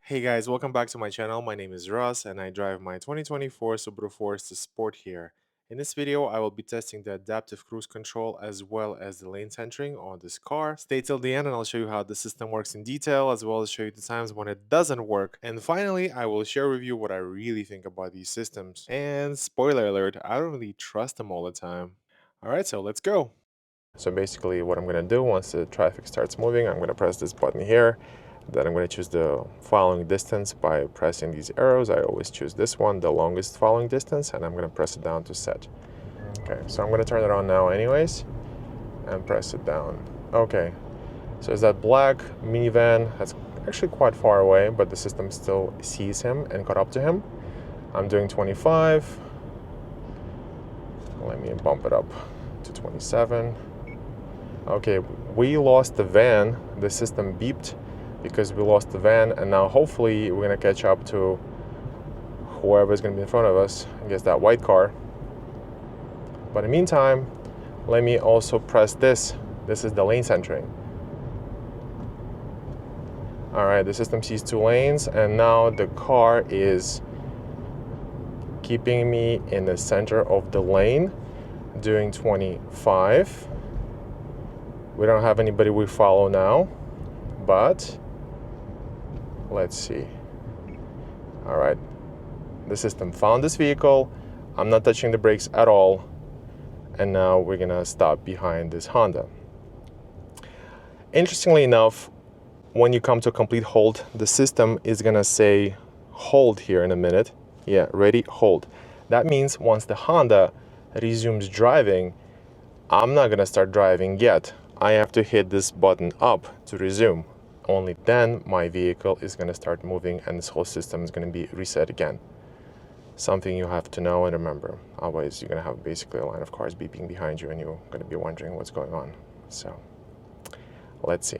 Hey guys, welcome back to my channel. My name is Russ and I drive my 2024 Subaru Forester Sport here. In this video, I will be testing the adaptive cruise control as well as the lane centering on this car. Stay till the end and I'll show you how the system works in detail as well as show you the times when it doesn't work. And finally, I will share with you what I really think about these systems. And spoiler alert, I don't really trust them all the time. Alright, so let's go. So basically what I'm going to do once the traffic starts moving, I'm going to press this button here. Then I'm going to choose the following distance by pressing these arrows. I always choose this one, the longest following distance, and I'm going to press it down to set. Okay, so I'm going to turn it on now anyways and press it down. Okay, so it's that black minivan that's actually quite far away, but the system still sees him and caught up to him. I'm doing 25. Let me bump it up to 27. Okay, we lost the van. The system beeped because we lost the van, and now hopefully we're gonna catch up to whoever's gonna be in front of us. I guess that white car. But in the meantime, let me also press this. This is the lane centering. All right, the system sees two lanes, and now the car is keeping me in the center of the lane, doing 25. We don't have anybody we follow now, but let's see. All right, the system found this vehicle. I'm not touching the brakes at all. And now we're gonna stop behind this Honda. Interestingly enough, when you come to a complete halt, the system is gonna say hold here in a minute. Yeah, ready, hold. That means once the Honda resumes driving, I'm not gonna start driving yet. I have to hit this button up to resume. Only then my vehicle is going to start moving and this whole system is going to be reset again. Something you have to know and remember. Otherwise, you're going to have basically a line of cars beeping behind you and you're going to be wondering what's going on. So, let's see.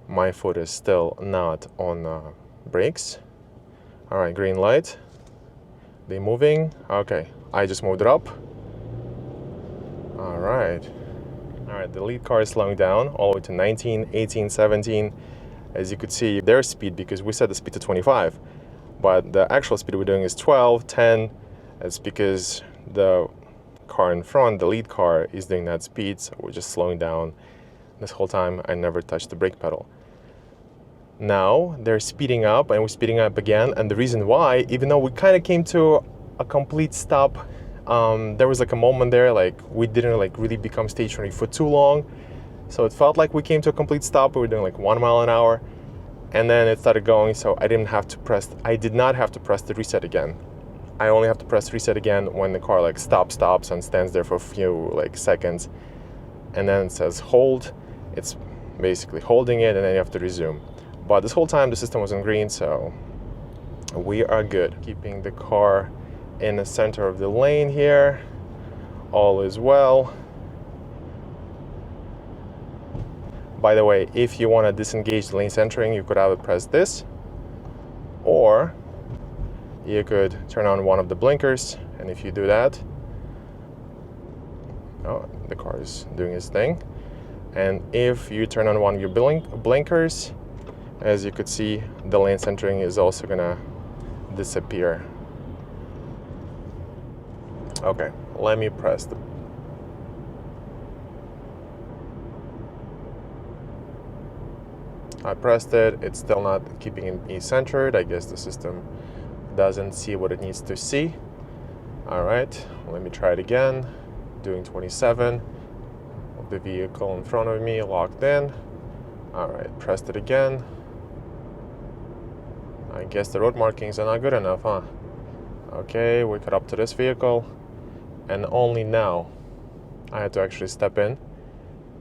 My foot is still not on brakes. All right, green light. They moving. Okay, I just moved it up. All right. All right, the lead car is slowing down all the way to 19, 18, 17. As you could see, their speed, because we set the speed to 25, but the actual speed we're doing is 12, 10. It's because the car in front, the lead car, is doing that speed, so we're just slowing down. This whole time, I never touched the brake pedal. Now, they're speeding up, and we're speeding up again, and the reason why, even though we kind of came to a complete stop, there was like a moment there, like we didn't like really become stationary for too long. So it felt like we came to a complete stop. We were doing like 1 mile an hour and then it started going. So I did not have to press the reset again. I only have to press reset again when the car like stops and stands there for a few like seconds. And then it says hold. It's basically holding it and then you have to resume. But this whole time the system was on green, so we are good. Keeping the car in the center of the lane here. All is well. By the way, if you want to disengage the lane centering, you could either press this, or you could turn on one of the blinkers, and if you do that, oh, the car is doing its thing. And if you turn on one of your blinkers, as you could see, the lane centering is also gonna disappear. Okay, let me press the I pressed it, it's still not keeping me centered. I guess the system doesn't see what it needs to see. All right, let me try it again. Doing 27. The vehicle in front of me locked in. All right, pressed it again. I guess the road markings are not good enough, huh? Okay, we got up to this vehicle, and only now I had to actually step in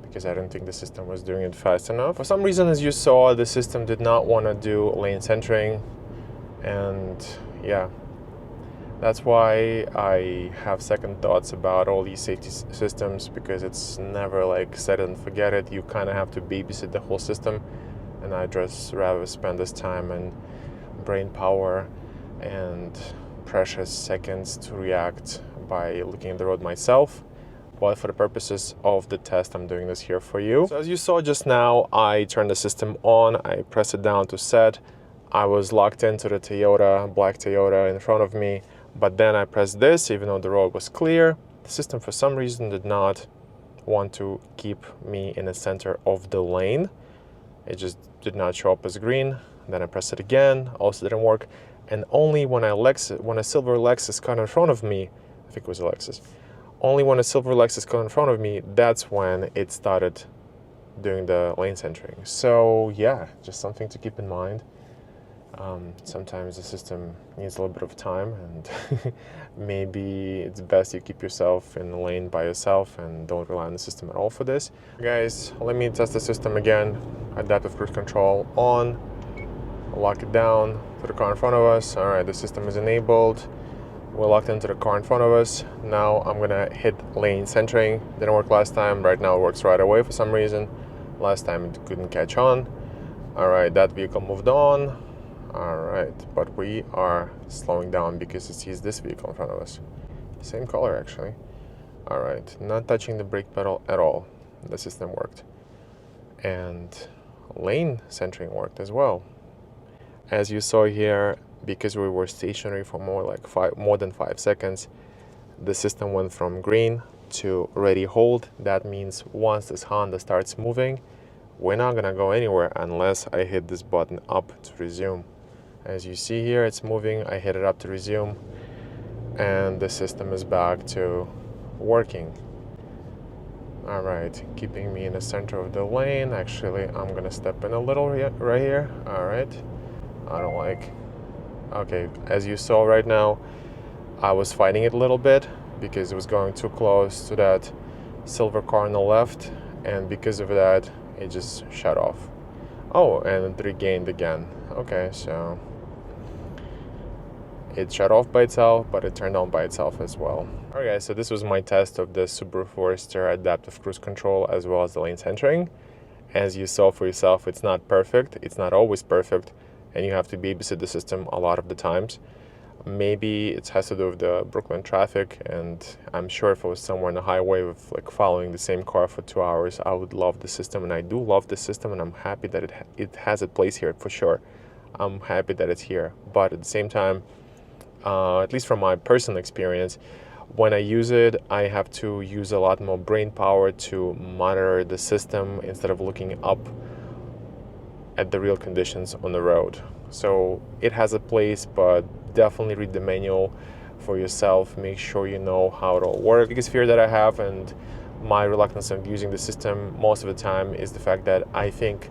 because I didn't think the system was doing it fast enough. For some reason, as you saw, the system did not want to do lane centering, and yeah, that's why I have second thoughts about all these safety systems, because it's never like set and forget it. You kind of have to babysit the whole system, and I'd just rather spend this time and brain power and precious seconds to react by looking at the road myself but for the purposes of the test, I'm doing this here for you. So as you saw just now, I turned the system on, I pressed it down to set. I was locked into the Toyota, black Toyota in front of me, but then I pressed this, even though the road was clear. The system for some reason did not want to keep me in the center of the lane. It just did not show up as green. Then I pressed it again, also didn't work. And only when a silver Lexus got in front of me, I think it was a Lexus, only when a silver Lexus got in front of me, that's when it started doing the lane centering. So yeah, just something to keep in mind. Sometimes the system needs a little bit of time, and maybe it's best you keep yourself in the lane by yourself and don't rely on the system at all for this. Guys, let me test the system again. Adaptive cruise control on, lock it down to the car in front of us. All right, the system is enabled. We're locked into the car in front of us. Now I'm gonna hit lane centering. Didn't work last time. Right now it works right away for some reason. Last time it couldn't catch on. All right, that vehicle moved on. All right, but we are slowing down because it sees this vehicle in front of us. Same color, actually. All right, not touching the brake pedal at all. The system worked. And lane centering worked as well. As you saw here, because we were stationary for more than 5 seconds, the system went from green to ready hold. That means once this Honda starts moving, we're not gonna go anywhere unless I hit this button up to resume. As you see here, it's moving. I hit it up to resume, and the system is back to working. All right, keeping me in the center of the lane. Actually, I'm gonna step in a little right here. All right, I don't like. Okay, as you saw right now, I was fighting it a little bit because it was going too close to that silver car on the left, and because of that, it just shut off. Oh, and it regained again. Okay, so it shut off by itself, but it turned on by itself as well. Alright guys, so this was my test of the Subaru Forester adaptive cruise control as well as the lane centering. As you saw for yourself, it's not perfect, it's not always perfect, and you have to babysit the system a lot of the times. Maybe it has to do with the Brooklyn traffic, and I'm sure if I was somewhere on the highway with following the same car for 2 hours, I would love the system, and I do love the system, and I'm happy that it has a place here for sure. I'm happy that it's here, but at the same time, at least from my personal experience, when I use it, I have to use a lot more brain power to monitor the system instead of looking up at the real conditions on the road. So it has a place, but definitely read the manual for yourself. Make sure you know how it all works. The biggest fear that I have and my reluctance of using the system most of the time is the fact that I think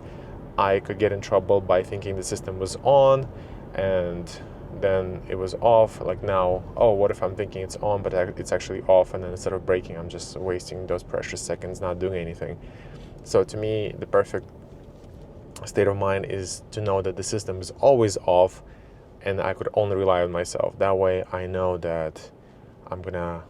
I could get in trouble by thinking the system was on and then it was off. Like now, oh, what if I'm thinking it's on but it's actually off, and then instead of braking I'm just wasting those precious seconds not doing anything. So to me, the perfect state of mind is to know that the system is always off and I could only rely on myself. That way I know that I'm gonna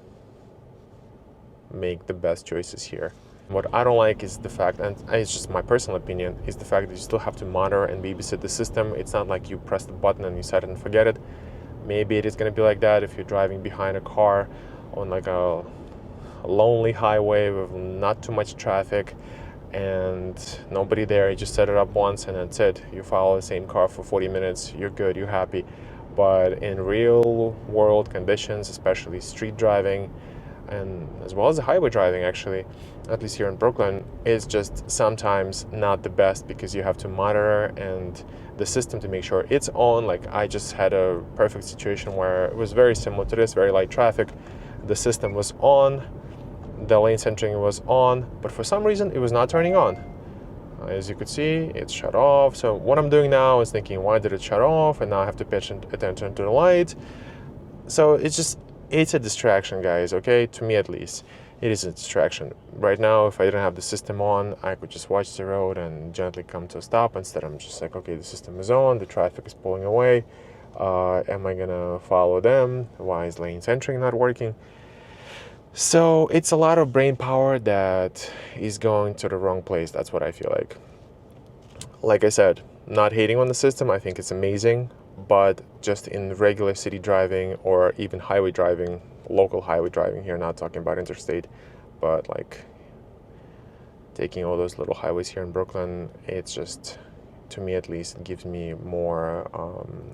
make the best choices here. What I don't like is the fact, and it's just my personal opinion, is the fact that you still have to monitor and babysit the system. It's not like you press the button and you set it and forget it. Maybe it is going to be like that if you're driving behind a car on like a lonely highway with not too much traffic and nobody there. You just set it up once and that's it. You follow the same car for 40 minutes, you're good, you're happy. But in real world conditions, especially street driving, and as well as the highway driving, actually, at least here in Brooklyn, is just sometimes not the best because you have to monitor and the system to make sure it's on. Like I just had a perfect situation where it was very similar to this, very light traffic. The system was on, the lane centering was on, but for some reason it was not turning on. As you could see, it's shut off. So what I'm doing now is thinking, why did it shut off? And now I have to pay attention to the light. So it's a distraction, guys, okay? To me, at least, it is a distraction. Right now, if I didn't have the system on, I could just watch the road and gently come to a stop. Instead, I'm just like, okay, the system is on, the traffic is pulling away. Am I gonna follow them? Why is lane centering not working? So it's a lot of brain power that is going to the wrong place. That's what I feel like. Like I said, not hating on the system. I think it's amazing. But just in regular city driving or even highway driving, local highway driving here, not talking about interstate, but like taking all those little highways here in Brooklyn, it's just, to me at least, it gives me more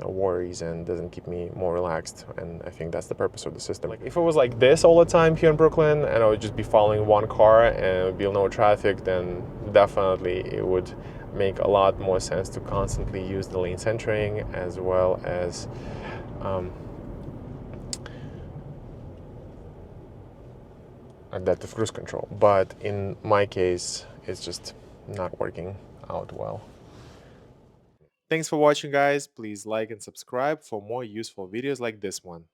worries and doesn't keep me more relaxed. And I think that's the purpose of the system. Like if it was like this all the time here in Brooklyn and I would just be following one car and it would be no traffic, then definitely it would make a lot more sense to constantly use the lane centering as well as adaptive cruise control. But in my case, it's just not working out well. Thanks for watching, guys. Please like and subscribe for more useful videos like this one.